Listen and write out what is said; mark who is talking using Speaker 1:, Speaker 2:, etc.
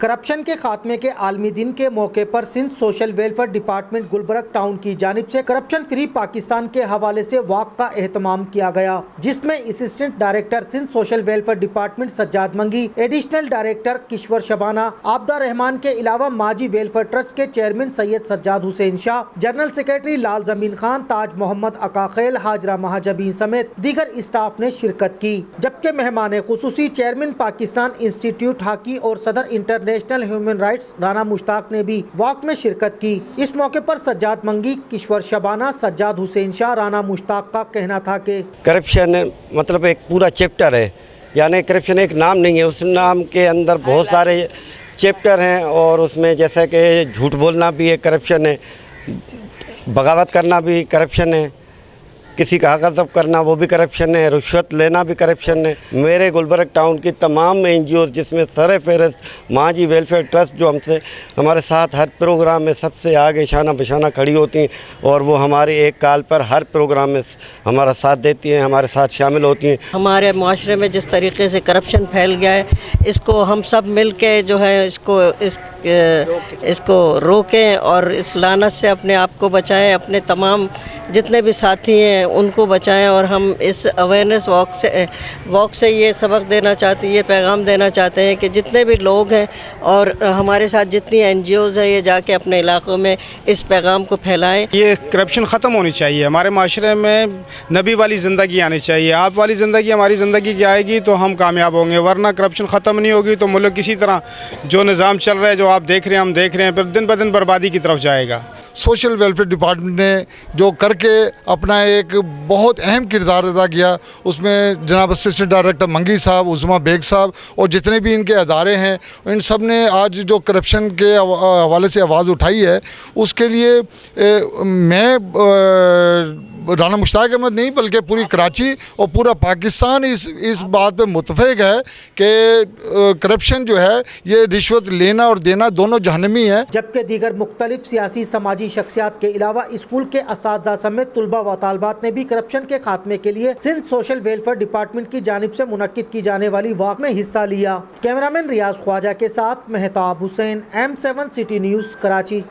Speaker 1: Corruption کے خاتمے کے عالمی دن کے موقع پر Sindh social welfare department Gulberg town کی جانب سے کرپشن فری پاکستان کے حوالے سے واک کا اہتمام کیا گیا، جس میں assistant director Sindh social welfare department Sajjad Mangi, additional director Kishwar Shabana, Abida Rehman کے علاوہ ماجی ویلفیئر ٹرسٹ کے chairman Syed Sajjad Hussain Shah, general secretary Lal Zameen Khan, Taj Muhammad اکاخیل، Hajra مہاجبین سمیت دیگر اسٹاف نے شرکت کی، جبکہ مہمان خصوصی چیئرمین پاکستان انسٹیٹیوٹ ہاکی اور صدر انٹرنیشنل ہیومن رائٹس رانا مشتاق نے بھی واک میں شرکت کی۔ اس موقع پر سجاد منگی، کشور شبانہ، سجاد حسین شاہ، رانا مشتاق کا کہنا تھا کہ
Speaker 2: کرپشن مطلب ایک پورا چیپٹر ہے، یعنی کرپشن ایک نام نہیں ہے، اس نام کے اندر بہت سارے چیپٹر ہیں، اور اس میں جیسا کہ جھوٹ بولنا بھی ایک کرپشن ہے، بغاوت کرنا بھی کرپشن ہے، کسی کا حق غصب کرنا وہ بھی کرپشن ہے، رشوت لینا بھی کرپشن ہے۔ میرے گلبرگ ٹاؤن کی تمام NGOs جس میں سر فہرست ماجی ویلفیئر ٹرسٹ جو ہمارے ساتھ ہر پروگرام میں سب سے آگے شانہ بشانہ کھڑی ہوتی ہیں، اور وہ ہمارے ایک کال پر ہر پروگرام میں ہمارا ساتھ دیتی ہیں، ہمارے ساتھ شامل ہوتی ہیں۔
Speaker 3: ہمارے معاشرے میں جس طریقے سے کرپشن پھیل گیا ہے، اس کو ہم سب مل کے جو ہے اس کو روکیں اور اس لعنت سے اپنے آپ کو بچائیں، اپنے تمام جتنے بھی ساتھی ہیں ان کو بچائیں، اور ہم اس اویئرنیس واک سے یہ سبق دینا چاہتے ہیں، یہ پیغام دینا چاہتے ہیں کہ جتنے بھی لوگ ہیں اور ہمارے ساتھ جتنی NGOs ہیں، یہ جا کے اپنے علاقوں میں اس پیغام کو پھیلائیں۔
Speaker 4: یہ کرپشن ختم ہونی چاہیے، ہمارے معاشرے میں نبی والی زندگی آنی چاہیے، آپ والی زندگی ہماری زندگی کی آئے گی تو ہم کامیاب ہوں گے، ورنہ کرپشن ختم نہیں ہوگی تو ملک کسی طرح جو نظام چل رہا ہے، جو آپ دیکھ رہے ہیں ہم دیکھ رہے ہیں، پھر دن بدن بربادی کی طرف جائے گا۔
Speaker 5: سوشل ویلفیئر ڈپارٹمنٹ نے جو کر کے اپنا ایک بہت اہم کردار ادا کیا، اس میں جناب اسسٹنٹ ڈائریکٹر منگی صاحب، عظما بیگ صاحب اور جتنے بھی ان کے ادارے ہیں، ان سب نے آج جو کرپشن کے حوالے سے آواز اٹھائی ہے، اس کے لیے میں رانا مشتاق احمد نہیں بلکہ پوری کراچی اور پورا پاکستان اس بات پہ متفق ہے کہ کرپشن جو ہے یہ رشوت لینا اور دینا دونوں جہنمی ہے۔
Speaker 1: جبکہ دیگر مختلف سیاسی سماجی شخصیات کے علاوہ اسکول کے اساتذہ سمیت طلباء و طالبات نے بھی کرپشن کے خاتمے کے لیے سندھ سوشل ویلفیئر ڈپارٹمنٹ کی جانب سے منعقد کی جانے والی واک میں حصہ لیا۔ کیمرامین ریاض خواجہ کے ساتھ مہتاب حسین، M7 سٹی نیوز، کراچی۔